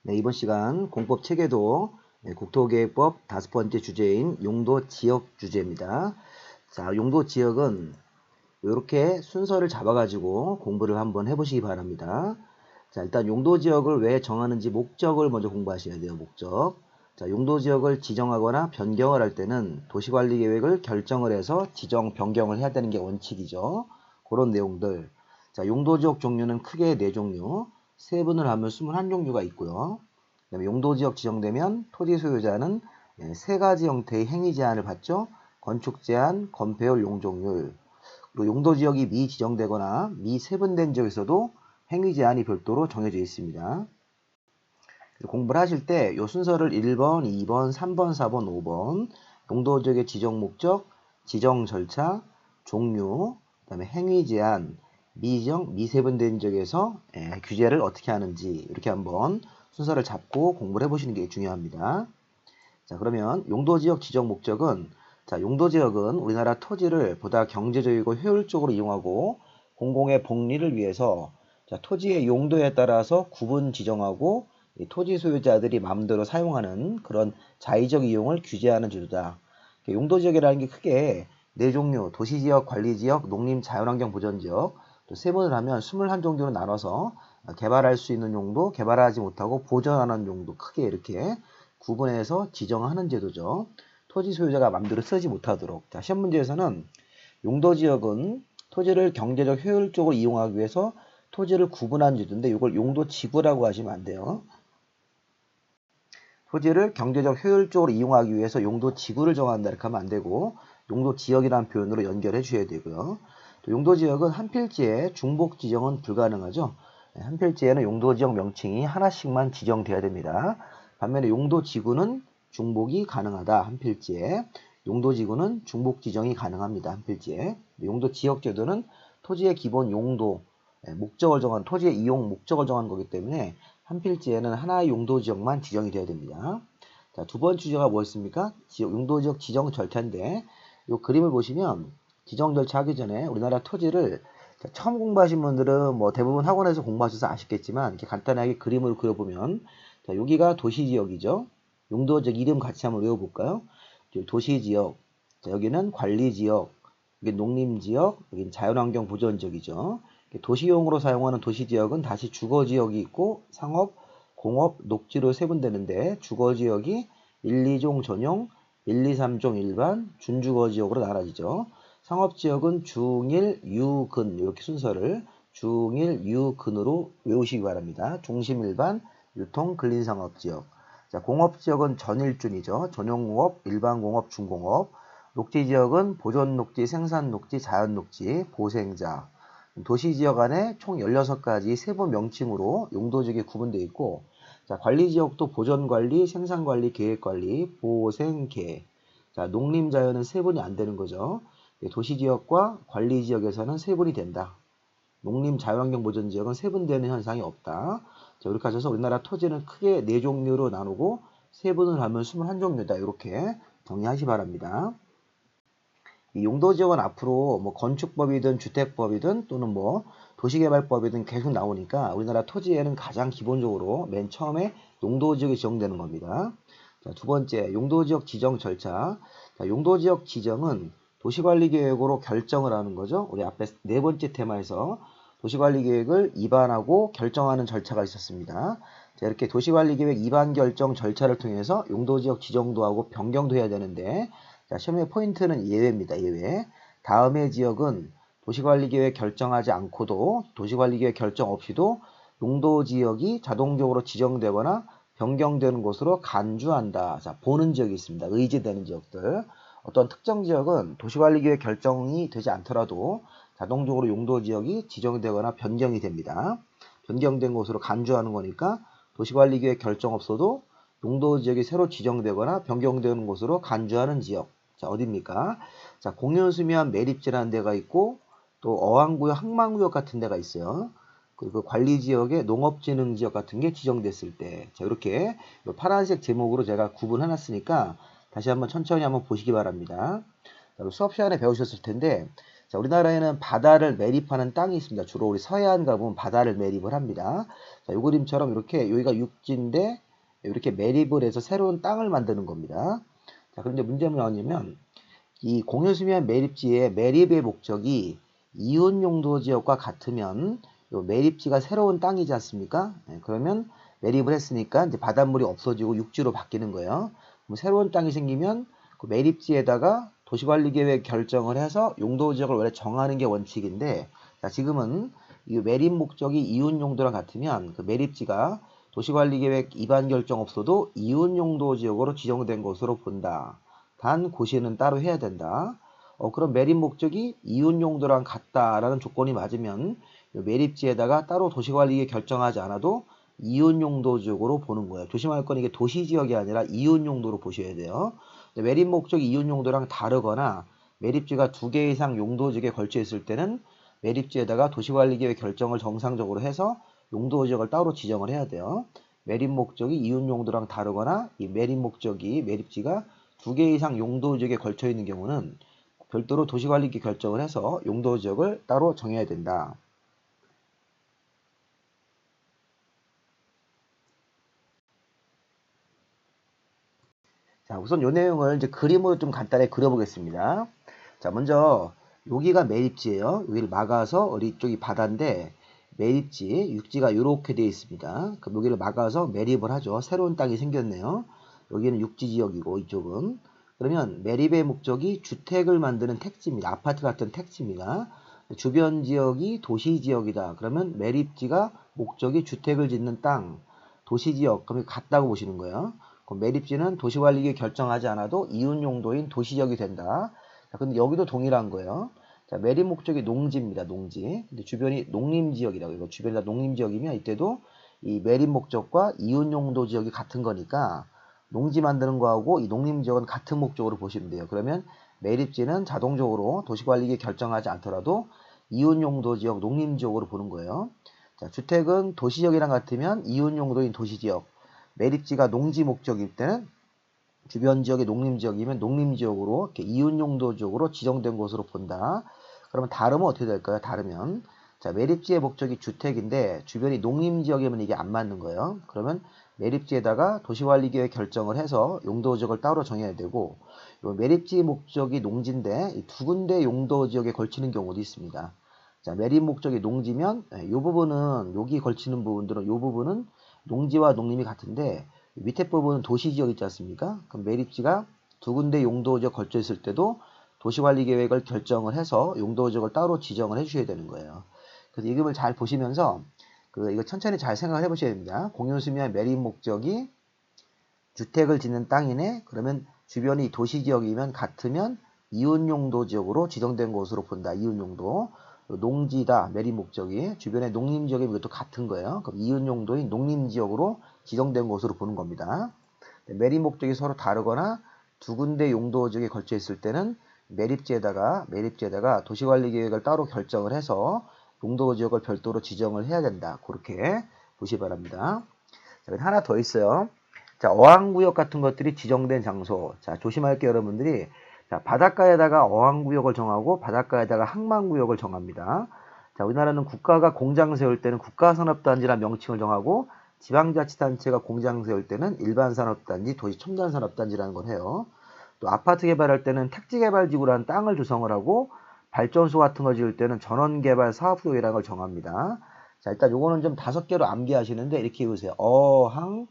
네, 이번 시간 공법 체계도 국토계획법 5번째 주제인 용도 지역 주제입니다. 자, 용도 지역은 이렇게 순서를 잡아가지고 공부를 한번 해보시기 바랍니다. 자, 일단 용도 지역을 왜 정하는지 목적을 먼저 공부하셔야 돼요. 목적. 자, 용도 지역을 지정하거나 변경을 할 때는 도시관리계획을 결정을 해서 지정, 변경을 해야 되는 게 원칙이죠. 그런 내용들. 자, 용도 지역 종류는 크게 4종류. 세분을 하면 21종류가 있고요. 그다음에 용도 지역 지정되면 토지 소유자는 3가지 형태의 행위 제한을 받죠. 건축 제한, 건폐율, 용적률. 그리고 용도 지역이 미지정되거나 미세분된 지역에서도 행위 제한이 별도로 정해져 있습니다. 공부를 하실 때 이 순서를 1번, 2번, 3번, 4번, 5번 용도 지역의 지정 목적, 지정 절차, 종류, 그다음에 행위 제한, 미지정, 미세분된 지역에서 규제를 어떻게 하는지 이렇게 한번 순서를 잡고 공부를 해보시는 게 중요합니다. 자, 그러면 용도지역 지정 목적은 용도지역은 우리나라 토지를 보다 경제적이고 효율적으로 이용하고 공공의 복리를 위해서 토지의 용도에 따라서 구분 지정하고 토지 소유자들이 마음대로 사용하는 그런 자의적 이용을 규제하는 제도다. 용도지역이라는 게 크게 4종류, 도시지역, 관리지역, 농림, 자연환경 보전지역, 또 세분을 하면 21종류로 나눠서 개발할 수 있는 용도, 개발하지 못하고 보전하는 용도 크게 이렇게 구분해서 지정하는 제도죠. 토지 소유자가 마음대로 쓰지 못하도록. 자, 시험 문제에서는 용도지역은 토지를 경제적 효율적으로 이용하기 위해서 토지를 구분한 제도인데 이걸 용도지구라고 하시면 안 돼요. 토지를 경제적 효율적으로 이용하기 위해서 용도지구를 정한다 이렇게 하면 안 되고 용도지역이라는 표현으로 연결해 주셔야 되고요. 또 용도지역은 한 필지에 중복 지정은 불가능하죠. 한 필지에는 용도지역 명칭이 하나씩만 지정돼야 됩니다. 반면에 용도지구는 중복이 가능하다. 한 필지에. 용도지구는 중복 지정이 가능합니다. 한 필지에. 용도지역제도는 토지의 기본 용도, 목적을 정한 토지의 이용 목적을 정한 거기 때문에 한 필지에는 하나의 용도지역만 지정이 돼야 됩니다. 자, 두 번째 주제가 뭐였습니까? 용도지역 지정 절차인데 이 그림을 보시면 지정 절차 하기 전에 우리나라 토지를 처음 공부하신 분들은 뭐 대부분 학원에서 공부하셔서 아시겠지만 이렇게 간단하게 그림으로 그려보면 자, 여기가 도시지역이죠. 용도지역 이름 같이 한번 외워볼까요? 도시지역, 자, 여기는 관리지역, 여기 농림지역, 여기는 자연환경 보전지역이죠. 도시용으로 사용하는 도시지역은 다시 주거지역이 있고 상업, 공업, 녹지로 세분되는데 주거지역이 1, 2종 전용, 1, 2, 3종 일반, 준주거지역으로 나눠지죠. 상업지역은 중1, 유, 근 이렇게 순서를 중1, 유, 근으로 외우시기 바랍니다. 중심 일반, 유통, 근린상업지역. 자, 공업지역은 전일준이죠. 전용공업, 일반공업, 중공업. 녹지지역은 보존녹지, 생산녹지, 자연녹지, 보생자. 도시지역 안에 총 16가지 세부 명칭으로 용도지역이 구분되어 있고 자, 관리지역도 보전관리, 생산관리, 계획관리, 보생계. 자, 농림자연은 세분이 안 되는 거죠. 도시지역과 관리지역에서는 세분이 된다. 농림자연환경보전지역은 세분되는 현상이 없다. 자, 이렇게 하셔서 우리나라 토지는 크게 4종류로 나누고 세분을 하면 21종류다. 이렇게 정리하시 바랍니다. 이 용도지역은 앞으로 뭐 건축법이든 주택법이든 또는 뭐 도시개발법이든 계속 나오니까 우리나라 토지에는 가장 기본적으로 맨 처음에 용도지역이 지정되는 겁니다. 자, 두 번째, 용도지역 지정 절차. 자, 용도지역 지정은 도시관리계획으로 결정을 하는 거죠. 우리 앞에 4번째 테마에서 도시관리계획을 입안하고 결정하는 절차가 있었습니다. 자, 이렇게 도시관리계획 입안 결정 절차를 통해서 용도지역 지정도 하고 변경도 해야 되는데 자, 시험의 포인트는 예외입니다. 예외. 다음의 지역은 도시관리계획 결정하지 않고도 도시관리계획 결정 없이도 용도지역이 자동적으로 지정되거나 변경되는 곳으로 간주한다. 자, 보는 지역이 있습니다. 의지되는 지역들. 어떤 특정 지역은 도시관리계획 결정이 되지 않더라도 자동적으로 용도지역이 지정되거나 변경이 됩니다. 변경된 곳으로 간주하는 거니까 도시관리계획 결정 없어도 용도지역이 새로 지정되거나 변경되는 곳으로 간주하는 지역. 자, 어디입니까? 자, 공연수면 매립지라는 데가 있고 또 어항구역, 항만구역 같은 데가 있어요. 그리고 관리지역에 농업진흥지역 같은 게 지정됐을 때 자, 이렇게 파란색 제목으로 제가 구분해놨으니까 다시 한번 천천히 한번 보시기 바랍니다. 수업 시간에 배우셨을 텐데 자, 우리나라에는 바다를 매립하는 땅이 있습니다. 주로 우리 서해안 가보면 바다를 매립을 합니다. 자, 요 그림처럼 이렇게 여기가 육지인데 이렇게 매립을 해서 새로운 땅을 만드는 겁니다. 자, 그런데 문제는 뭐냐면 이 공유수면 매립지의 매립의 목적이 이웃 용도 지역과 같으면 요 매립지가 새로운 땅이지 않습니까? 네, 그러면 매립을 했으니까 이제 바닷물이 없어지고 육지로 바뀌는 거예요. 그럼 새로운 땅이 생기면 그 매립지에다가 도시관리계획 결정을 해서 용도 지역을 원래 정하는 게 원칙인데, 자, 지금은 이 매립 목적이 이웃 용도랑 같으면 그 매립지가 도시관리계획 위반 결정 없어도 이웃 용도 지역으로 지정된 것으로 본다. 단 고시는 따로 해야 된다. 그럼 매립 목적이 이웃 용도랑 같다라는 조건이 맞으면 매립지에다가 따로 도시관리계 결정하지 않아도 이웃 용도 지역으로 보는 거예요. 조심할 건 이게 도시 지역이 아니라 이웃 용도로 보셔야 돼요. 매립 목적이 이웃 용도랑 다르거나 매립지가 2개 이상 용도 지역에 걸쳐 있을 때는 매립지에다가 도시관리계획 결정을 정상적으로 해서 용도 지역을 따로 지정을 해야 돼요. 매립 목적이 이웃 용도랑 다르거나 이 매립 목적이 매립지가 2개 이상 용도 지역에 걸쳐 있는 경우는 별도로 도시관리계 결정을 해서 용도 지역을 따로 정해야 된다. 자, 우선 이 내용을 이제 그림으로 좀 간단히 그려보겠습니다. 자, 먼저 여기가 매립지예요. 여기를 막아서 우리 쪽이 바다인데 매립지, 육지가 이렇게 되어 있습니다. 그럼 여기를 막아서 매립을 하죠. 새로운 땅이 생겼네요. 여기는 육지 지역이고 이쪽은. 그러면 매립의 목적이 주택을 만드는 택지입니다. 아파트 같은 택지입니다. 주변 지역이 도시 지역이다. 그러면 매립지가 목적이 주택을 짓는 땅, 도시 지역, 그럼 같다고 보시는 거예요. 그럼 매립지는 도시관리계 결정하지 않아도 이웃 용도인 도시지역이 된다. 자, 근데 여기도 동일한 거예요. 자, 매립 목적이 농지입니다. 농지. 근데 주변이 농림지역이라고. 이거 주변이 다 농림지역이면 이때도 이 매립 목적과 이웃 용도 지역이 같은 거니까 농지 만드는 거하고 이 농림지역은 같은 목적으로 보시면 돼요. 그러면 매립지는 자동적으로 도시관리계 결정하지 않더라도 이웃 용도 지역, 농림지역으로 보는 거예요. 자, 주택은 도시지역이랑 같으면 이웃 용도인 도시지역, 매립지가 농지 목적일 때는 주변 지역이 농림지역이면 농림지역으로 이렇게 이웃 용도 지역으로 지정된 곳으로 본다. 그러면 다르면 어떻게 될까요? 다르면 자, 매립지의 목적이 주택인데 주변이 농림지역이면 이게 안 맞는 거예요. 그러면 매립지에다가 도시관리계획 결정을 해서 용도 지역을 따로 정해야 되고, 매립지 목적이 농지인데 이 2군데 용도 지역에 걸치는 경우도 있습니다. 자, 매립 목적이 농지면 이 부분은 여기 걸치는 부분들은 이 부분은 농지와 농림이 같은데 밑에 부분은 도시지역 있지 않습니까? 그럼 매립지가 2군데 용도지역 걸쳐 있을 때도 도시관리계획을 결정을 해서 용도지역을 따로 지정을 해주셔야 되는 거예요. 그래서 이 그림을 잘 보시면서 이거 천천히 잘 생각을 해보셔야 됩니다. 공유수면 매립 목적이 주택을 짓는 땅이네. 그러면 주변이 도시지역이면 같으면 이웃 용도지역으로 지정된 곳으로 본다. 이웃 용도. 농지다. 매립 목적이 주변에 농림지역이면 이것도 같은 거예요. 그럼 이웃 용도인 농림지역으로 지정된 곳으로 보는 겁니다. 매립 목적이 서로 다르거나 2군데 용도 지역에 걸쳐 있을 때는 매립지에다가 도시관리계획을 따로 결정을 해서 용도 지역을 별도로 지정을 해야 된다. 그렇게 보시기 바랍니다. 자, 하나 더 있어요. 자, 어항구역 같은 것들이 지정된 장소. 자, 조심할 게 여러분들이 자, 바닷가에다가 어항구역을 정하고 바닷가에다가 항만구역을 정합니다. 자, 우리나라는 국가가 공장 세울 때는 국가산업단지라는 명칭을 정하고 지방자치단체가 공장 세울 때는 일반산업단지, 도시첨단산업단지라는 걸 해요. 또 아파트 개발할 때는 택지개발지구라는 땅을 조성을 하고 발전소 같은 거 지을 때는 전원개발 사업구역이라는 걸 정합니다. 자, 일단 요거는 좀 5개로 암기하시는데 이렇게 해보세요. 어항,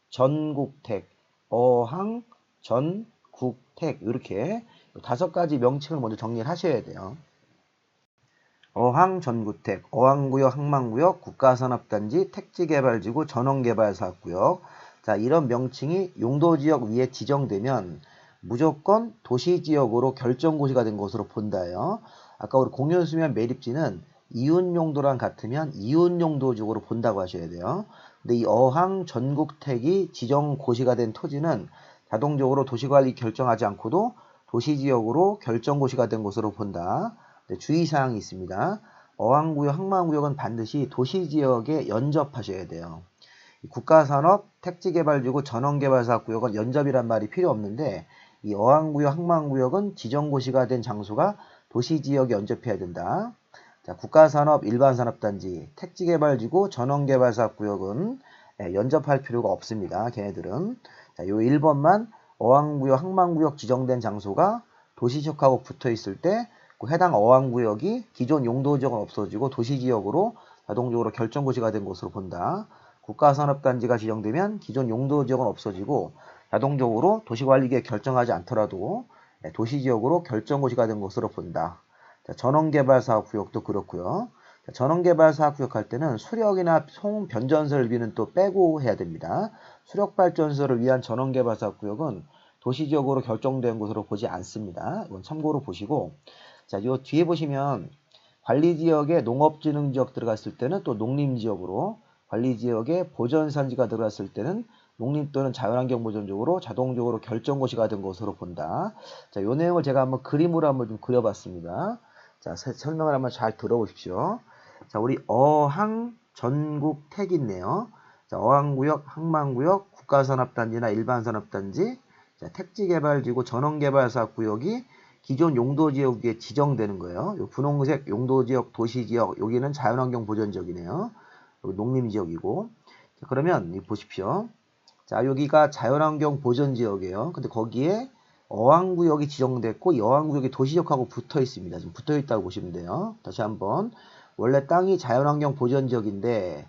전국택, 어항, 전국택 이렇게 5가지 명칭을 먼저 정리를 하셔야 돼요. 어항, 전국택, 어항구역, 항만구역, 국가산업단지, 택지개발지구, 전원개발사업구역. 자, 이런 명칭이 용도지역 위에 지정되면 무조건 도시지역으로 결정고시가 된 것으로 본다요. 아까 우리 공유수면 매립지는 이웃용도랑 같으면 이웃용도지역으로 본다고 하셔야 돼요. 근데 이 어항 전국택이 지정고시가 된 토지는 자동적으로 도시관리 결정하지 않고도 도시지역으로 결정고시가 된 것으로 본다. 주의사항이 있습니다. 어항구역, 항만구역은 반드시 도시지역에 연접하셔야 돼요. 국가산업, 택지개발지구, 전원개발사업구역은 연접이란 말이 필요 없는데 이 어항구역, 항만구역은 지정고시가 된 장소가 도시지역에 연접해야 된다. 자, 국가산업, 일반산업단지, 택지개발지구, 전원개발사업구역은 연접할 필요가 없습니다. 걔네들은. 자, 요 1번만 어항구역, 항만구역 지정된 장소가 도시지역하고 붙어 있을 때 그 해당 어항구역이 기존 용도지역은 없어지고 도시지역으로 자동적으로 결정고시가 된 것으로 본다. 국가산업단지가 지정되면 기존 용도지역은 없어지고 자동적으로 도시관리계획 결정하지 않더라도 도시지역으로 결정고시가 된 것으로 본다. 자, 전원개발사업구역도 그렇고요. 자, 전원개발사업구역 할 때는 수력이나 송변전설비는 또 빼고 해야 됩니다. 수력발전소를 위한 전원개발사업구역은 도시지역으로 결정된 것으로 보지 않습니다. 이건 참고로 보시고, 자, 요 뒤에 보시면 관리지역에 농업진흥지역 들어갔을 때는 또 농림지역으로, 관리지역에 보전산지가 들어갔을 때는 농림 또는 자연환경보전적으로 자동적으로 결정고시가 된 것으로 본다. 자, 요 내용을 제가 한번 그림으로 한번 좀 그려봤습니다. 자, 설명을 한번 잘 들어보십시오. 자, 우리 어항 전국 택이 있네요. 자, 어항구역, 항만구역, 국가산업단지나 일반산업단지, 자, 택지개발지구, 전원개발사구역이 기존 용도지역에 지정되는 거예요. 요 분홍색 용도지역, 도시지역, 여기는 자연환경보전지역이네요. 여기 농림지역이고. 자, 그러면 보십시오. 자, 여기가 자연환경보전지역이에요. 근데 거기에 어항구역이 지정됐고 이 어항구역이 도시지역하고 붙어 있습니다. 지금 붙어 있다고 보시면 돼요. 다시 한번. 원래 땅이 자연환경보전지역인데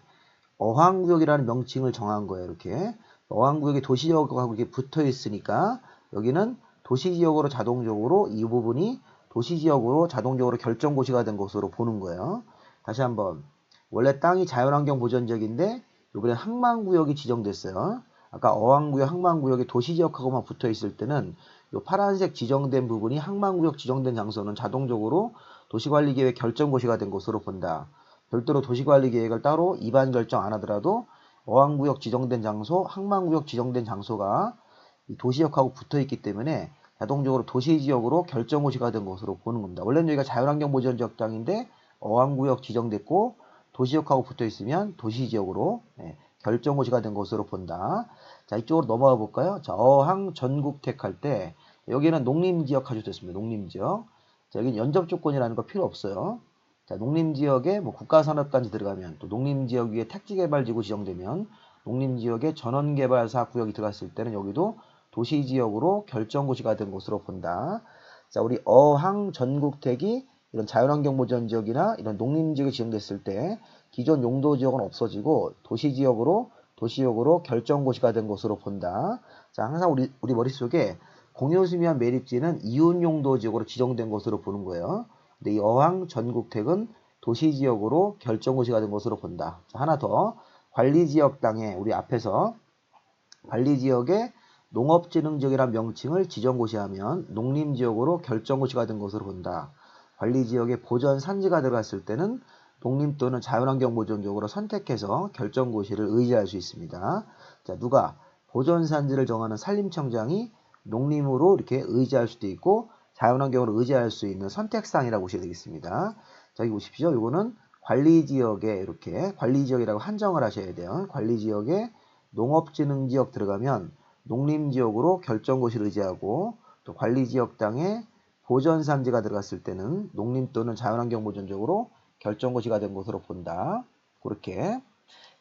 어항구역이라는 명칭을 정한 거예요. 이렇게. 어항구역이 도시지역하고 이렇게 붙어 있으니까 여기는 도시지역으로 자동적으로 이 부분이 도시지역으로 자동적으로 결정고시가 된 것으로 보는 거예요. 다시 한번. 원래 땅이 자연환경보전지역인데 이번에 항만구역이 지정됐어요. 아까 어항구역, 항만구역이 도시지역하고만 붙어 있을 때는 이 파란색 지정된 부분이 항만구역 지정된 장소는 자동적으로 도시관리계획 결정고시가 된 것으로 본다. 별도로 도시관리계획을 따로 입안 결정 안 하더라도 어항구역 지정된 장소, 항만구역 지정된 장소가 이 도시지역하고 붙어 있기 때문에 자동적으로 도시지역으로 결정고시가 된 것으로 보는 겁니다. 원래는 여기가 자연환경보전지역 땅인데 어항구역 지정됐고 도시지역하고 붙어 있으면 도시지역으로 결정고시가 된 것으로 본다. 자, 이쪽으로 넘어가 볼까요? 자, 어항 전국택 할 때 여기는 농림지역 하셔도 됐습니다. 농림지역. 자, 여기는 연접조건이라는 거 필요 없어요. 자, 농림지역에 뭐 국가산업단지 들어가면 또 농림지역 위에 택지개발지구 지정되면 농림지역에 전원개발사구역이 들어갔을 때는 여기도 도시지역으로 결정고시가 된 것으로 본다. 자, 우리 어항 전국택이 이런 자연환경보전지역이나 이런 농림지역이 지정됐을 때 기존 용도지역은 없어지고 도시지역으로 결정고시가 된 것으로 본다. 자, 항상 우리 머릿속에 공유수면 매립지는 이웃용도지역으로 지정된 것으로 보는 거예요. 근데 이 어항 전국택은 도시지역으로 결정고시가 된 것으로 본다. 자, 하나 더. 관리지역 땅에 우리 앞에서 관리지역에 농업진흥지역이라는 명칭을 지정고시하면 농림지역으로 결정고시가 된 것으로 본다. 관리지역에 보전산지가 들어갔을 때는 농림 또는 자연환경보전지역으로 선택해서 결정고시를 의지할 수 있습니다. 자, 누가 보전산지를 정하는 산림청장이 농림으로 이렇게 의지할 수도 있고 자연환경으로 의지할 수 있는 선택사항이라고 보셔야 되겠습니다. 자, 여기 보십시오. 이거는 관리지역에 이렇게 관리지역이라고 한정을 하셔야 돼요. 관리지역에 농업진흥지역 들어가면 농림지역으로 결정고시를 의지하고 또 관리지역 땅에 보전산지가 들어갔을 때는 농림 또는 자연환경보전적으로 결정고시가 된 것으로 본다. 그렇게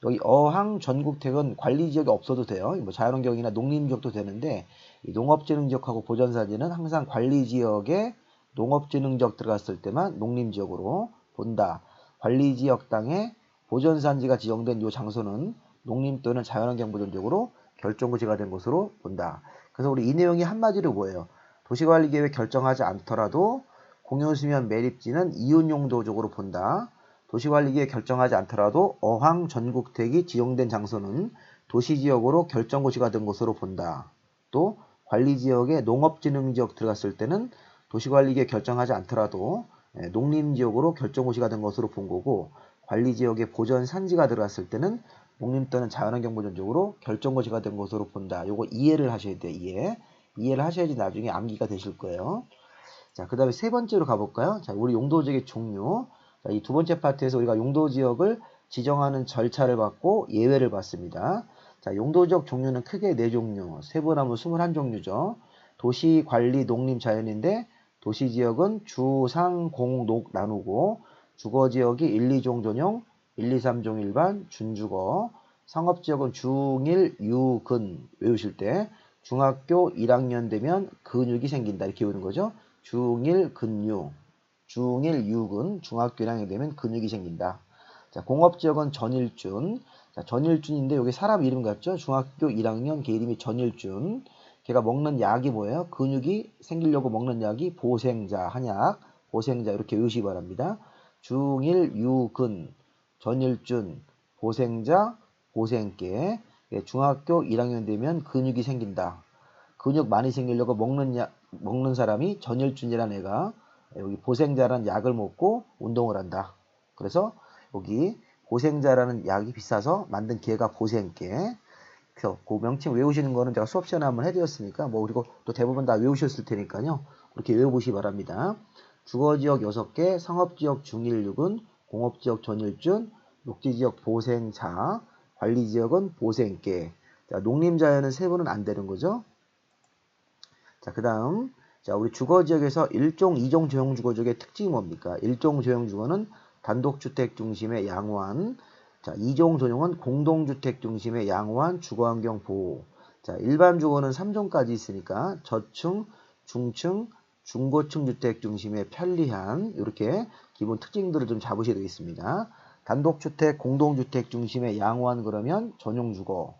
여기 어항 전국택은 관리지역이 없어도 돼요. 뭐 자연환경이나 농림지역도 되는데 이 농업진흥지역하고 보전산지는 항상 관리지역에 농업진흥지역 들어갔을 때만 농림지역으로 본다. 관리지역 땅에 보전산지가 지정된 이 장소는 농림 또는 자연환경보전적으로 결정고시가 된 것으로 본다. 그래서 우리 이 내용이 한마디로 뭐예요? 도시관리계획 결정하지 않더라도 공유수면 매립지는 이웃용도적으로 본다. 도시관리계획 결정하지 않더라도 어항 전국택이 지정된 장소는 도시지역으로 결정고시가 된 것으로 본다. 또 관리지역에 농업진흥지역 들어갔을 때는 도시관리계획 결정하지 않더라도 농림지역으로 결정고시가 된 것으로 본 거고 관리지역에 보전산지가 들어갔을 때는 농림 또는 자연환경보전적으로 결정고시가 된 것으로 본다. 요거 이해를 하셔야 돼요. 이해를 하셔야지 나중에 암기가 되실 거예요. 자, 그 다음에 세 번째로 가볼까요? 자, 우리 용도지역의 종류. 자, 이 두 번째 파트에서 우리가 용도지역을 지정하는 절차를 봤고 예외를 봤습니다. 자, 용도지역 종류는 크게 4종류, 세분하면 21종류죠. 도시, 관리, 농림, 자연인데 도시지역은 주, 상, 공, 녹 나누고 주거지역이 1, 2종 전용, 1, 2, 3종 일반, 준주거. 상업지역은 중1, 유, 근 외우실 때 중학교 1학년 되면 근육이 생긴다 이렇게 외우는 거죠. 중1, 근유, 중1, 유근, 중학교 1학년 되면 근육이 생긴다. 자, 공업지역은 전일준. 자, 전일준인데 여기 사람 이름 같죠? 중학교 1학년 걔 이름이 전일준. 걔가 먹는 약이 뭐예요? 근육이 생기려고 먹는 약이 보생자, 한약, 보생자 이렇게 외우시기 바랍니다. 중1, 유근, 전일준, 보생자, 보생께. 예, 중학교 1학년 되면 근육이 생긴다. 근육 많이 생기려고 먹는 사람이 전일준이라는 애가 여기 보생자라는 약을 먹고 운동을 한다. 그래서 여기 보생자라는 약이 비싸서 만든 개가 보생개. 그 명칭 외우시는 거는 제가 수업 시간에 한번 해드렸으니까 뭐 그리고 또 대부분 다 외우셨을 테니까요. 그렇게 외워보시기 바랍니다. 주거지역 6개, 상업지역 중1륙은, 공업지역 전일준, 녹지지역 보생자, 관리지역은 보생개. 자, 농림자연은 세부는 안 되는 거죠. 자, 그 다음 자, 우리 주거지역에서 1종, 2종 조형주거지역의 특징이 뭡니까? 1종 조형주거는 단독주택 중심의 양호한, 자, 2종 전용은 공동주택 중심의 양호한 주거환경 보호. 자, 일반 주거는 3종까지 있으니까 저층, 중층, 중고층 주택 중심의 편리한 이렇게 기본 특징들을 좀 잡으셔야 되겠습니다. 단독주택, 공동주택 중심의 양호한 그러면 전용주거,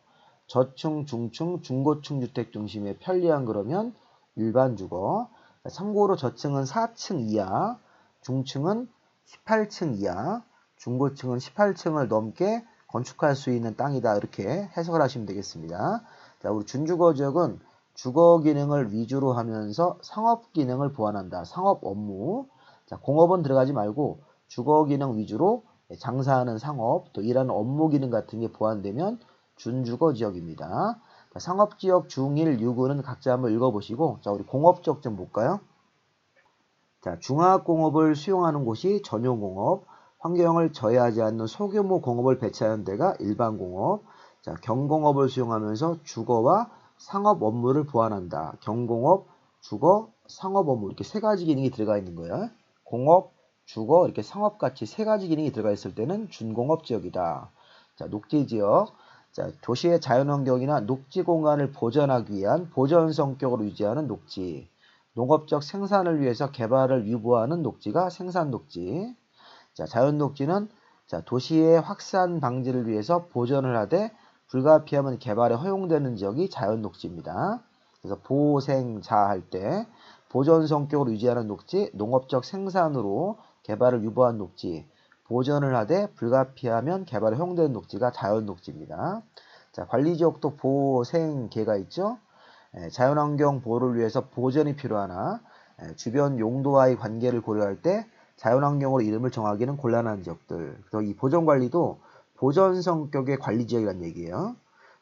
저층, 중층, 중고층 주택 중심의 편리한 그러면 일반 주거. 참고로 저층은 4층 이하, 중층은 18층 이하, 중고층은 18층을 넘게 건축할 수 있는 땅이다. 이렇게 해석을 하시면 되겠습니다. 자, 우리 준주거 지역은 주거 기능을 위주로 하면서 상업 기능을 보완한다. 상업 업무. 자, 공업은 들어가지 말고 주거 기능 위주로 장사하는 상업, 또 일하는 업무 기능 같은 게 보완되면 준주거 지역입니다. 자, 상업지역 중1, 유구는 각자 한번 읽어보시고, 자, 우리 공업지역 좀 볼까요? 자, 중화공업을 수용하는 곳이 전용공업, 환경을 저해하지 않는 소규모 공업을 배치하는 데가 일반공업, 자, 경공업을 수용하면서 주거와 상업 업무를 보완한다. 경공업, 주거, 상업 업무 이렇게 세 가지 기능이 들어가 있는 거야. 공업, 주거, 이렇게 상업같이 세 가지 기능이 들어가 있을 때는 준공업지역이다. 자, 녹지지역. 자, 도시의 자연환경이나 녹지 공간을 보전하기 위한 보전 성격으로 유지하는 녹지. 농업적 생산을 위해서 개발을 유보하는 녹지가 생산녹지. 자, 자연녹지는 자, 도시의 확산 방지를 위해서 보전을 하되 불가피하면 개발에 허용되는 지역이 자연녹지입니다. 그래서 보생자 할 때 보전 성격으로 유지하는 녹지, 농업적 생산으로 개발을 유보한 녹지, 보전을 하되 불가피하면 개발에 허용되는 녹지가 자연녹지입니다. 자, 관리지역도 보생계가 있죠. 자연환경 보호를 위해서 보전이 필요하나 주변 용도와의 관계를 고려할 때 자연환경으로 이름을 정하기는 곤란한 지역들. 그래서 이 보전관리도 보전 성격의 관리지역이라는 얘기예요.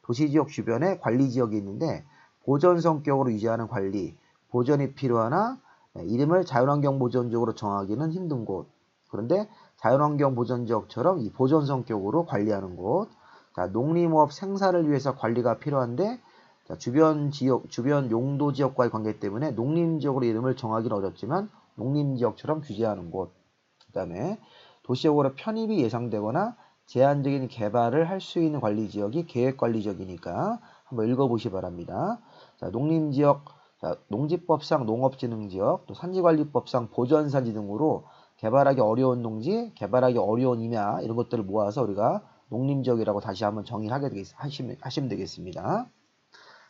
도시지역 주변에 관리지역이 있는데 보전 성격으로 유지하는 관리, 보전이 필요하나 이름을 자연환경 보전지역으로 정하기는 힘든 곳. 그런데 자연환경 보전지역처럼 이 보전 성격으로 관리하는 곳. 자, 농림업 생산을 위해서 관리가 필요한데 자, 주변 지역, 주변 용도 지역과의 관계 때문에 농림지역으로 이름을 정하기는 어렵지만 농림지역처럼 규제하는 곳. 그 다음에 도시적으로 편입이 예상되거나 제한적인 개발을 할 수 있는 관리지역이 계획관리지역이니까 한번 읽어보시기 바랍니다. 자, 농림지역, 자, 농지법상 농업진흥지역, 또 산지관리법상 보전산지 등으로 개발하기 어려운 농지, 개발하기 어려운 임야 이런 것들을 모아서 우리가 농림지역이라고 다시 한번 정의를 하시면 되겠습니다.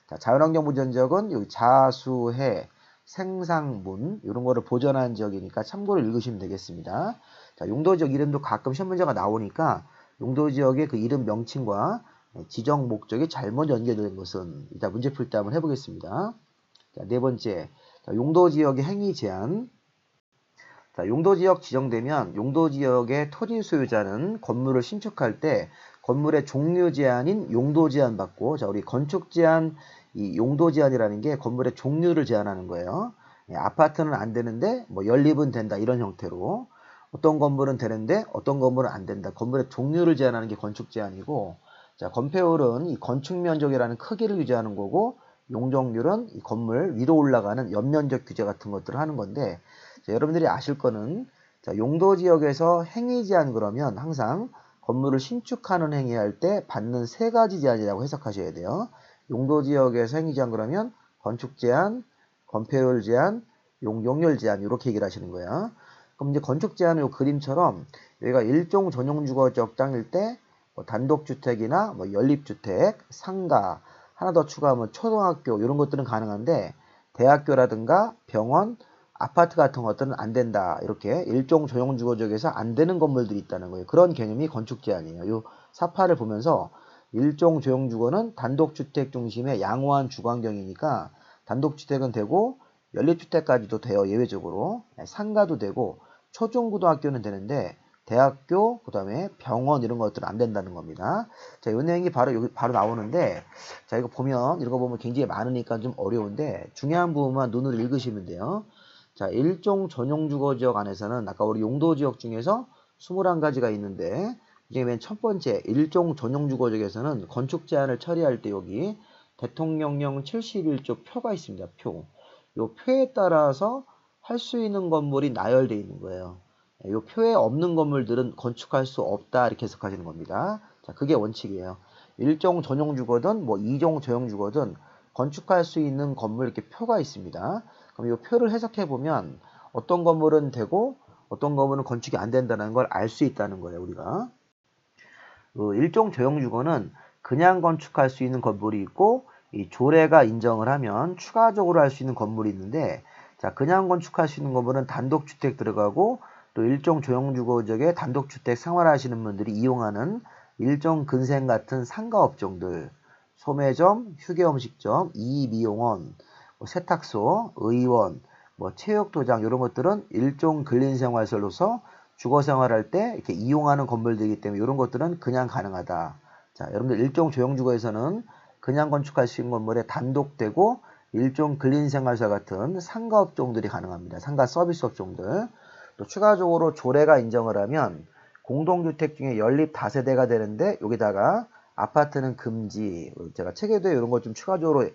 자, 자연환경 보전 지역은 여기 자수해, 생상문 이런 거를 보전하는 지역이니까 참고로 읽으시면 되겠습니다. 자, 용도지역 이름도 가끔 시험 문제가 나오니까 용도지역의 그 이름 명칭과 지정 목적이 잘못 연결된 것은 이따 문제 풀 때 한번 해보겠습니다. 자, 네 번째, 자, 용도지역의 행위 제한. 자, 용도지역 지정되면 용도지역의 토지 소유자는 건물을 신축할 때 건물의 종류 제한인 용도 제한 받고, 자, 우리 건축 제한, 이 용도 제한이라는 게 건물의 종류를 제한하는 거예요. 아파트는 안 되는데 뭐 연립은 된다 이런 형태로, 어떤 건물은 되는데 어떤 건물은 안 된다. 건물의 종류를 제한하는 게 건축 제한이고, 자, 건폐율은 이 건축 면적이라는 크기를 유지하는 거고, 용적률은 이 건물 위로 올라가는 연면적 규제 같은 것들을 하는 건데, 자, 여러분들이 아실 거는, 자, 용도지역에서 행위 제한 그러면 항상 건물을 신축하는 행위할 때 받는 세 가지 제한이라고 해석하셔야 돼요. 용도지역에서 행위 제한 그러면 건축 제한, 건폐율 제한, 용적률 제한 이렇게 얘기를 하시는 거예요. 그럼 이제 건축 제한은 이 그림처럼 여기가 일종 전용주거지역 땅일 때 뭐 단독주택이나 뭐 연립주택, 상가, 하나 더 추가하면 초등학교 이런 것들은 가능한데 대학교라든가 병원, 아파트 같은 것들은 안 된다. 이렇게 일종 전용주거지역에서 안 되는 건물들이 있다는 거예요. 그런 개념이 건축 제한이에요. 이 사파를 보면서 일종 전용주거는 단독주택 중심의 양호한 주거환경이니까 단독주택은 되고 연립주택까지도 돼요. 예외적으로. 상가도 되고 초중고등학교는 되는데 대학교, 그 다음에 병원 이런 것들은 안 된다는 겁니다. 자, 이 내용이 바로 여기 바로 나오는데, 자, 이거 보면, 읽어보면 굉장히 많으니까 좀 어려운데, 중요한 부분만 눈으로 읽으시면 돼요. 자, 일종 전용주거지역 안에서는 아까 우리 용도지역 중에서 21가지가 있는데, 이게 맨 첫 번째, 일종 전용주거지역에서는 건축 제한을 처리할 때 여기 대통령령 71조 표가 있습니다. 표. 요 표에 따라서 할 수 있는 건물이 나열되어 있는 거예요. 이 표에 없는 건물들은 건축할 수 없다 이렇게 해석하시는 겁니다. 자, 그게 원칙이에요. 일종 전용주거든 뭐 이종 전용주거든 건축할 수 있는 건물 이렇게 표가 있습니다. 그럼 이 표를 해석해 보면 어떤 건물은 되고 어떤 건물은 건축이 안 된다는 걸 알 수 있다는 거예요, 우리가. 일종 전용주거는 그냥 건축할 수 있는 건물이 있고 이 조례가 인정을 하면 추가적으로 할 수 있는 건물이 있는데, 자, 그냥 건축할 수 있는 건물은 단독주택 들어가고 또 일종 조용주거지역에 단독주택 생활하시는 분들이 이용하는 일종 근생 같은 상가업종들, 소매점, 휴게음식점, 이미용원, 뭐 세탁소, 의원, 뭐 체육도장 이런 것들은 일종 근린생활시설로서 주거생활할 때 이렇게 이용하는 건물들이기 때문에 이런 것들은 그냥 가능하다. 자, 여러분들 일종 조용주거에서는 그냥 건축할 수 있는 건물에 단독되고 일종 근린생활시설 같은 상가업종들이 가능합니다. 상가 서비스 업종들. 또 추가적으로 조례가 인정을 하면 공동주택 중에 연립 다세대가 되는데 여기다가 아파트는 금지. 제가 책에도 이런 거 좀 추가적으로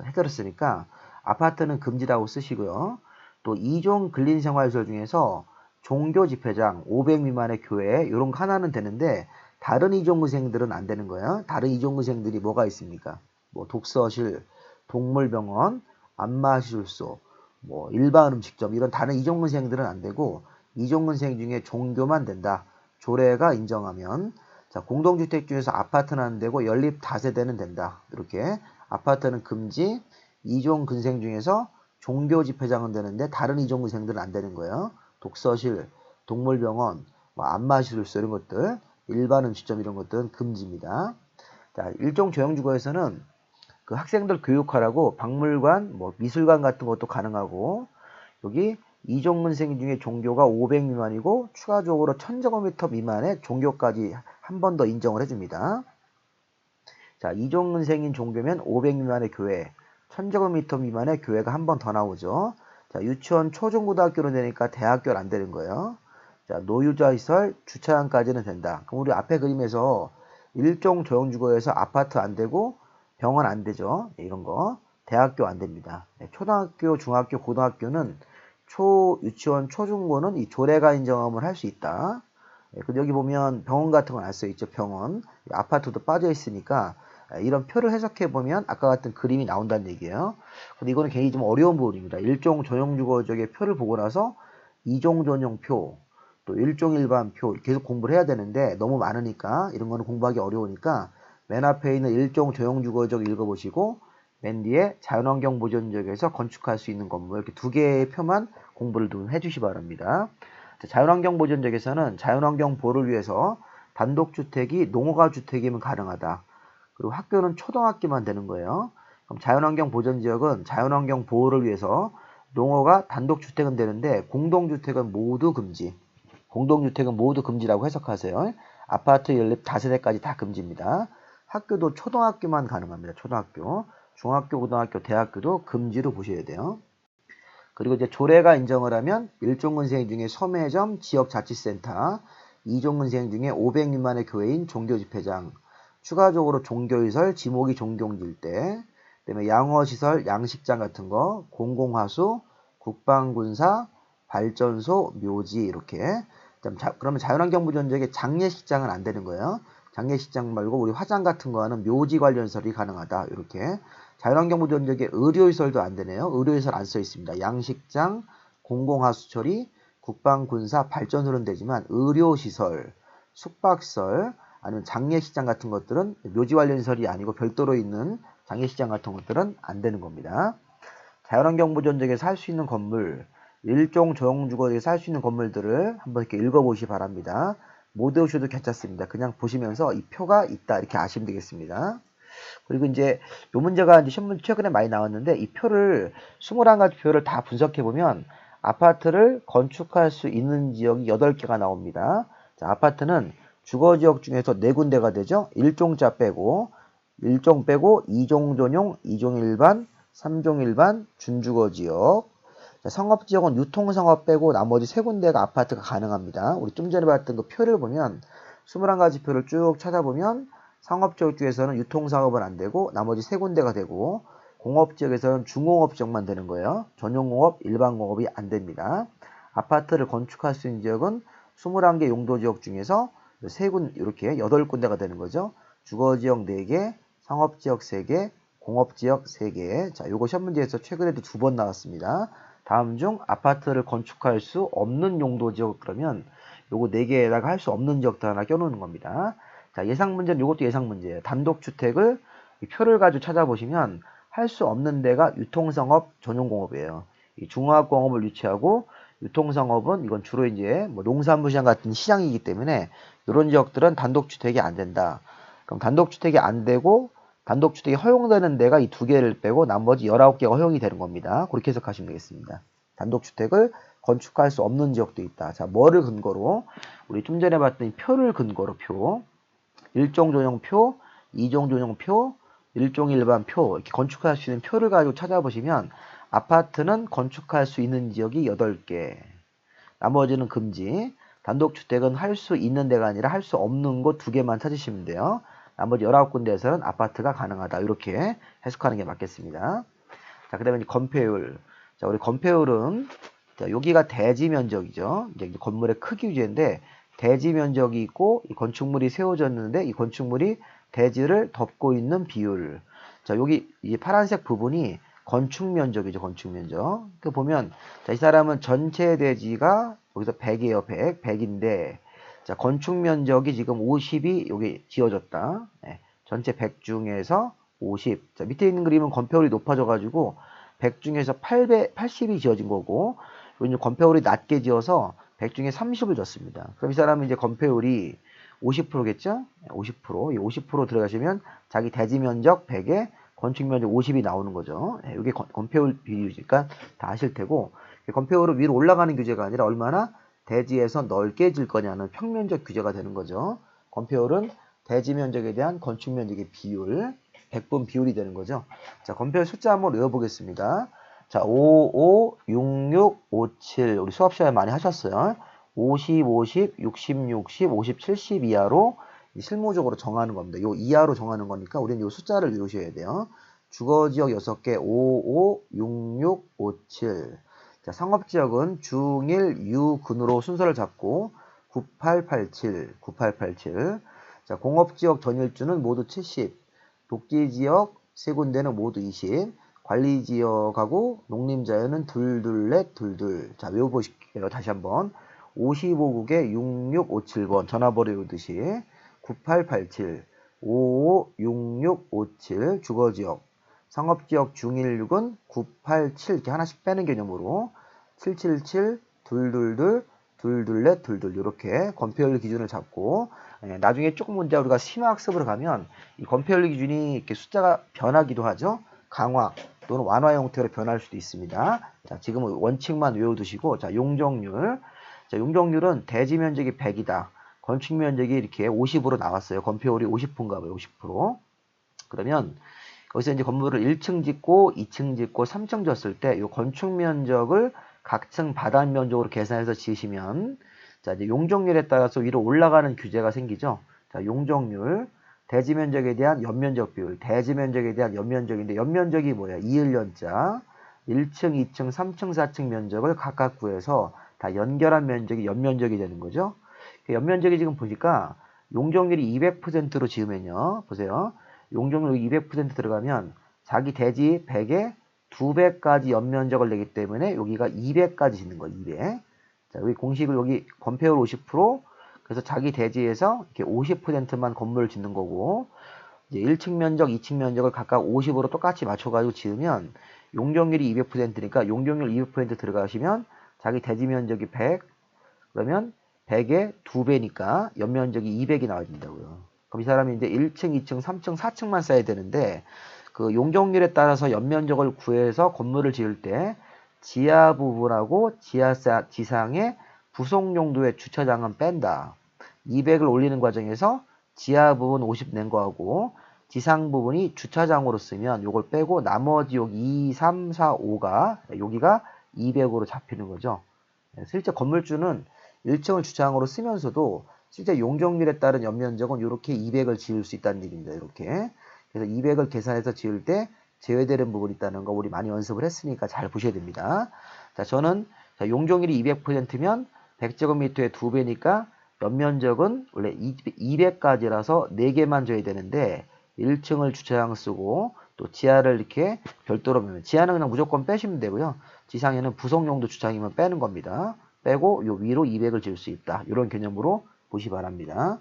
해드렸으니까 아파트는 금지라고 쓰시고요. 또 2종 근린생활시설 중에서 종교 집회장, 500 미만의 교회 이런 거 하나는 되는데 다른 이종근생들은 안 되는 거예요. 다른 이종근생들이 뭐가 있습니까? 뭐 독서실, 동물병원, 안마시술소, 뭐 일반 음식점 이런 다른 이종근생들은 안 되고 이종근생 중에 종교만 된다. 조례가 인정하면. 자, 공동주택 중에서 아파트는 안 되고 연립 다세대는 된다. 이렇게 아파트는 금지, 이종근생 중에서 종교 집회장은 되는데 다른 이종근생들은 안 되는 거예요. 독서실, 동물병원, 뭐 안마시술소 이런 것들, 일반 음식점 이런 것들은 금지입니다. 자, 일종 조용주거에서는 그 학생들 교육하라고 박물관, 뭐 미술관 같은 것도 가능하고, 여기 이종근생 중에 종교가 500 미만이고 추가적으로 1000제곱미터 미만의 종교까지 한 번 더 인정을 해줍니다. 자, 이종근생인 종교면 500 미만의 교회, 1000제곱미터 미만의 교회가 한 번 더 나오죠. 자, 유치원, 초중고등학교로 되니까 대학교는 안 되는 거예요. 자, 노유자시설, 주차장까지는 된다. 그럼 우리 앞에 그림에서 일종 조용주거에서 아파트 안 되고 병원 안 되죠. 이런 거. 대학교 안 됩니다. 초등학교, 중학교, 고등학교는 유치원, 초중고는 이 조례가 인정함을 할 수 있다. 근데 여기 보면 병원 같은 건 안 써있죠. 병원. 아파트도 빠져 있으니까 이런 표를 해석해 보면 아까 같은 그림이 나온다는 얘기예요. 근데 이거는 굉장히 좀 어려운 부분입니다. 일종 전용주거지역의 표를 보고 나서 이종 전용표, 또 일종 일반표 계속 공부를 해야 되는데 너무 많으니까 이런 거는 공부하기 어려우니까 맨 앞에 있는 일종 조용주거지역 읽어보시고 맨 뒤에 자연환경 보전지역에서 건축할 수 있는 건물 이렇게 두 개의 표만 공부를 좀 해주시 바랍니다. 자연환경 보전지역에서는 자연환경 보호를 위해서 단독주택이 농어가 주택이면 가능하다. 그리고 학교는 초등학교만 되는 거예요. 그럼 자연환경 보전지역은 자연환경 보호를 위해서 농어가 단독주택은 되는데 공동주택은 모두 금지. 공동주택은 모두 금지라고 해석하세요. 아파트 연립 다세대까지 다 금지입니다. 학교도 초등학교만 가능합니다. 초등학교. 중학교, 고등학교, 대학교도 금지로 보셔야 돼요. 그리고 이제 조례가 인정을 하면 일종근생 중에 소매점, 지역자치센터, 이종근생 중에 500 미만의 교회인 종교집회장, 추가적으로 종교시설, 지목이 종교일 때, 그다음에 양어시설, 양식장 같은 거, 공공하수, 국방군사, 발전소, 묘지 이렇게. 그러면 자연환경부 전적에 장례식장은 안 되는 거예요. 장례식장 말고 우리 화장 같은 거 하는 묘지 관련 시설이 가능하다. 이렇게. 자연환경부 전적에 의료시설도 안 되네요. 의료시설 안 써 있습니다. 양식장, 공공하수 처리, 국방군사, 발전소는 되지만 의료시설, 숙박시설, 아니면 장례식장 같은 것들은 묘지 관련 시설이 아니고 별도로 있는 장례식장 같은 것들은 안 되는 겁니다. 자연환경부 전적에서 할 수 있는 건물, 일종 조형주거지에서 할 수 있는 건물들을 한번 이렇게 읽어보시기 바랍니다. 못 외우셔도 괜찮습니다. 그냥 보시면서 이 표가 있다 이렇게 아시면 되겠습니다. 그리고 이제 요 문제가 이제 신문 최근에 많이 나왔는데 이 표를 21가지 표를 다 분석해 보면 아파트를 건축할 수 있는 지역이 8개가 나옵니다. 자, 아파트는 주거지역 중에서 4군데가 되죠. 1종자 빼고 1종 빼고 2종 전용, 2종 일반, 3종 일반, 준주거지역. 자, 상업지역은 유통상업 빼고 나머지 3군데가 아파트가 가능합니다. 우리 좀 전에 봤던 그 표를 보면 21가지 표를 쭉 찾아보면 상업지역 중에서는 유통상업은 안 되고 나머지 3군데가 되고 공업지역에서는 중공업지역만 되는 거예요. 전용공업, 일반공업이 안 됩니다. 아파트를 건축할 수 있는 지역은 21개 용도지역 중에서 3군 이렇게 8군데가 되는 거죠. 주거지역 4개, 상업지역 3개, 공업지역 3개. 자, 요거 시험 문제에서 최근에도 2번 나왔습니다. 다음 중 아파트를 건축할 수 없는 용도지역 그러면 요거 4개에다가 할 수 없는 지역도 하나 껴놓는 겁니다. 자, 예상 문제는 요것도 예상 문제예요. 단독주택을 이 표를 가지고 찾아보시면 할 수 없는 데가 유통상업, 전용공업이에요. 이 중화학공업을 유치하고 유통상업은 이건 주로 이제 뭐 농산물시장 같은 시장이기 때문에 이런 지역들은 단독주택이 안 된다. 그럼 단독주택이 안 되고 단독주택이 허용되는 데가 이 2개를 빼고 나머지 19개가 허용이 되는 겁니다. 그렇게 해석하시면 되겠습니다. 단독주택을 건축할 수 없는 지역도 있다. 자, 뭐를 근거로? 우리 좀 전에 봤던 이 표를 근거로 표. 1종 전용표, 2종 전용표, 1종 일반표 이렇게 건축할 수 있는 표를 가지고 찾아보시면 아파트는 건축할 수 있는 지역이 8개. 나머지는 금지. 단독주택은 할 수 있는 데가 아니라 할 수 없는 곳 2개만 찾으시면 돼요. 나머지 19군데에서는 아파트가 가능하다. 이렇게 해석하는 게 맞겠습니다. 자, 그 다음에 건폐율. 자, 우리 건폐율은, 자, 여기가 대지 면적이죠. 이제 건물의 크기 위주인데, 대지 면적이 있고, 이 건축물이 세워졌는데, 이 건축물이 대지를 덮고 있는 비율. 자, 여기 이 파란색 부분이 건축 면적이죠. 건축 면적. 그 보면, 자, 이 사람은 전체 대지가 여기서 100이에요. 100인데, 자, 건축 면적이 지금 50이 여기 지어졌다. 네, 전체 100 중에서 50. 자, 밑에 있는 그림은 건폐율이 높아져가지고 100 중에서 80이 지어진 거고, 이제 건폐율이 낮게 지어서 100 중에 30을 줬습니다. 그럼 이 사람은 이제 건폐율이 50%겠죠? 50%. 이 50% 들어가시면 자기 대지 면적 100에 건축 면적 50이 나오는 거죠. 네, 이게 건폐율 비율이니까 다 아실 테고, 건폐율은 위로 올라가는 규제가 아니라 얼마나 대지에서 넓게 질 거냐는 평면적 규제가 되는 거죠. 건폐율은 대지 면적에 대한 건축 면적의 비율, 100분 비율이 되는 거죠. 자, 건폐율 숫자 한번 외워보겠습니다. 자, 55, 66, 57. 우리 수업 시간에 많이 하셨어요. 50, 50, 60, 60, 50, 70 이하로 실무적으로 정하는 겁니다. 요 이하로 정하는 거니까 우리는 요 숫자를 외우셔야 돼요. 주거지역 6개, 55, 66, 57. 자, 상업지역은 중1, 유근으로 순서를 잡고 9887, 9887. 자, 공업지역 전일주는 모두 70. 독지지역 3군데는 모두 20. 관리지역하고 농림자연은 둘둘넷 둘둘. 자, 외워보실게요. 다시 한번. 55국에 6657번 전화번호 외우듯이 9887, 556657 주거지역. 상업지역 중16은 987 이렇게 하나씩 빼는 개념으로 777, 둘둘둘, 둘둘넷, 둘둘 이렇게 건폐율 기준을 잡고 나중에 조금 문제 우리가 심화학습으로 가면 이 건폐율 기준이 이렇게 숫자가 변하기도 하죠. 강화 또는 완화 형태로 변할 수도 있습니다. 자, 지금은 원칙만 외워두시고 자, 용적률. 자, 용적률은 대지 면적이 100이다. 건축 면적이 이렇게 50으로 나왔어요. 건폐율이 50%인가 봐요. 50%. 그러면 여기서 이제 건물을 1층 짓고 2층 짓고 3층 졌을 때 이 건축 면적을 각 층 바닥 면적으로 계산해서 지으시면 자, 이제 용적률에 따라서 위로 올라가는 규제가 생기죠. 자, 용적률. 대지 면적에 대한 연면적 비율, 대지 면적에 대한 연면적인데 연면적이 뭐야? 이을연자 1층, 2층, 3층, 4층 면적을 각각 구해서 다 연결한 면적이 연면적이 되는 거죠. 연면적이 지금 보니까 용적률이 200%로 지으면요. 보세요. 용적률 200% 들어가면 자기 대지 100에 2배까지 연면적을 내기 때문에 여기가 200까지 짓는 거예요. 200. 자, 여기 공식을 여기 건폐율 50%, 그래서 자기 대지에서 이렇게 50%만 건물을 짓는 거고, 이제 1층 면적, 2층 면적을 각각 50으로 똑같이 맞춰가지고 지으면 용적률이 200%니까 용적률 200% 들어가시면 자기 대지 면적이 100, 그러면 100에 2배니까 연면적이 200이 나와야 된다고요. 그럼 이 사람이 이제 1층, 2층, 3층, 4층만 써야 되는데 그 용적률에 따라서 연면적을 구해서 건물을 지을 때 지하 부분하고 지상의 부속 용도의 주차장은 뺀다. 200을 올리는 과정에서 지하 부분 50 낸 거하고 지상 부분이 주차장으로 쓰면 요걸 빼고 나머지 여기 2, 3, 4, 5가 여기가 200으로 잡히는 거죠. 실제 건물주는 1층을 주차장으로 쓰면서도 실제 용적률에 따른 연면적은 이렇게 200을 지을 수 있다는 얘기입니다. 이렇게. 그래서 200을 계산해서 지을 때 제외되는 부분이 있다는 거 우리 많이 연습을 했으니까 잘 보셔야 됩니다. 자, 저는 용적률이 200%면 100제곱미터의 2배니까 연면적은 원래 200까지라서 4개만 줘야 되는데 1층을 주차장 쓰고 또 지하를 이렇게 별도로 보면 지하는 그냥 무조건 빼시면 되고요. 지상에는 부속용도 주차장이면 빼는 겁니다. 빼고 요 위로 200을 지을 수 있다. 이런 개념으로 보시 바랍니다.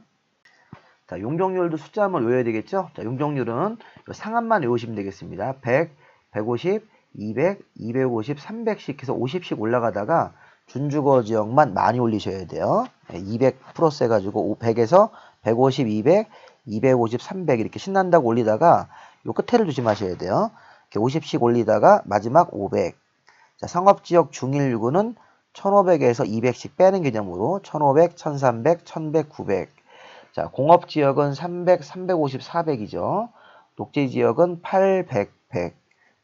자, 용적률도 숫자 한번 외워야 되겠죠? 자, 용적률은 상한만 외우시면 되겠습니다. 100, 150, 200, 250, 300씩 해서 50씩 올라가다가 준주거 지역만 많이 올리셔야 돼요. 200 플러스 해가지고 100에서 150, 200, 250, 300 이렇게 신난다고 올리다가 요 끝에를 조심하셔야 돼요. 이렇게 50씩 올리다가 마지막 500. 자, 상업지역 중일유구는 1500에서 200씩 빼는 개념으로 1500, 1300, 1100, 900. 자, 공업지역은 300, 350, 400이죠. 녹지지역은 800, 100.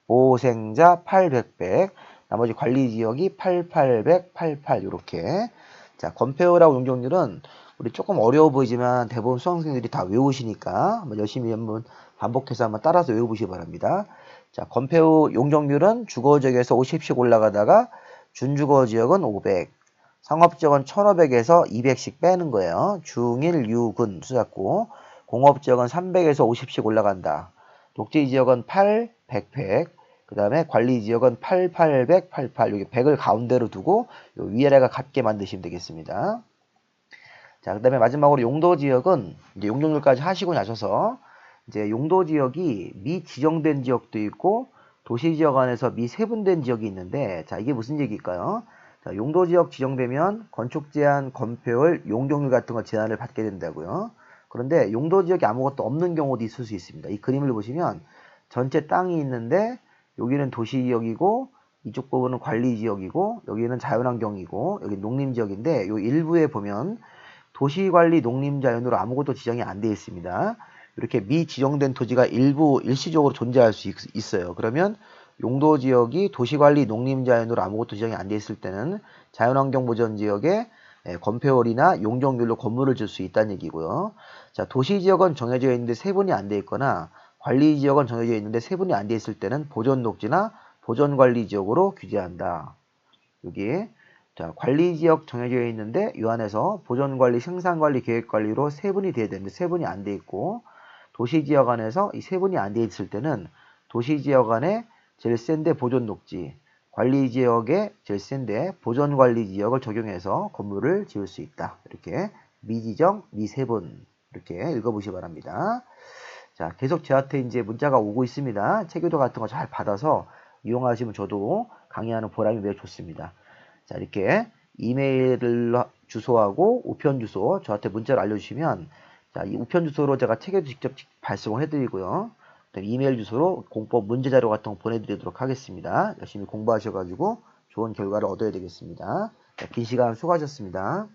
보호생자 800, 100. 나머지 관리지역이 8800, 88 이렇게. 자, 건폐율하고 용적률은 우리 조금 어려워 보이지만 대부분 수험생들이 다 외우시니까 한번 열심히 한번 반복해서 한번 따라서 외워보시기 바랍니다. 자, 건폐율 용적률은 주거지역에서 50씩 올라가다가 준주거지역은 500. 상업지역은 1500에서 200씩 빼는 거예요. 중일, 유군 수잡고 공업지역은 300에서 50씩 올라간다. 녹지지역은 8, 100, 100. 그 다음에 관리지역은 8, 800, 88. 여기 100을 가운데로 두고 요 위아래가 같게 만드시면 되겠습니다. 자, 그 다음에 마지막으로 용도지역은 이제 용적률까지 하시고 나셔서 이제 용도지역이 미지정된 지역도 있고 도시지역 안에서 미세분된 지역이 있는데 자, 이게 무슨 얘기일까요? 자, 용도지역 지정되면 건축제한, 건폐율, 용적률 같은 거 제한을 받게 된다고요. 그런데 용도지역이 아무것도 없는 경우도 있을 수 있습니다. 이 그림을 보시면 전체 땅이 있는데 여기는 도시지역이고 이쪽 부분은 관리지역이고 여기는 자연환경이고 여기 농림지역인데 요 일부에 보면 도시관리 농림자연으로 아무것도 지정이 안 되어 있습니다. 이렇게 미지정된 토지가 일부 일시적으로 존재할 수 있어요. 그러면 용도지역이 도시관리 농림자연으로 아무것도 지정이 안 되어 있을 때는 자연환경보전지역에 건폐율이나 용적률로 건물을 질 수 있다는 얘기고요. 자, 도시지역은 정해져 있는데 세분이 안 되어 있거나 관리지역은 정해져 있는데 세분이 안 되어 있을 때는 보존녹지나 보존관리지역으로 규제한다. 여기 자, 관리지역 정해져 있는데 이 안에서 보존관리, 생산관리, 계획관리로 세분이 돼야 되는데 세분이 안 돼 있고 도시지역 안에서 이 세분이 안 돼 있을 때는 도시지역 안에 제일 센데 보존녹지, 관리지역에 제일 센데 보존관리지역을 적용해서 건물을 지을 수 있다. 이렇게 미지정, 미세분 이렇게 읽어보시기 바랍니다. 자, 계속 저한테 이제 문자가 오고 있습니다. 체교도 같은 거 잘 받아서 이용하시면 저도 강의하는 보람이 매우 좋습니다. 자, 이렇게 이메일 주소하고 우편 주소 저한테 문자로 알려주시면 자, 이 우편 주소로 제가 체계도 직접 발송을 해드리고요. 이메일 주소로 공법 문제자료 같은 거 보내드리도록 하겠습니다. 열심히 공부하셔가지고 좋은 결과를 얻어야 되겠습니다. 자, 긴 시간 수고하셨습니다.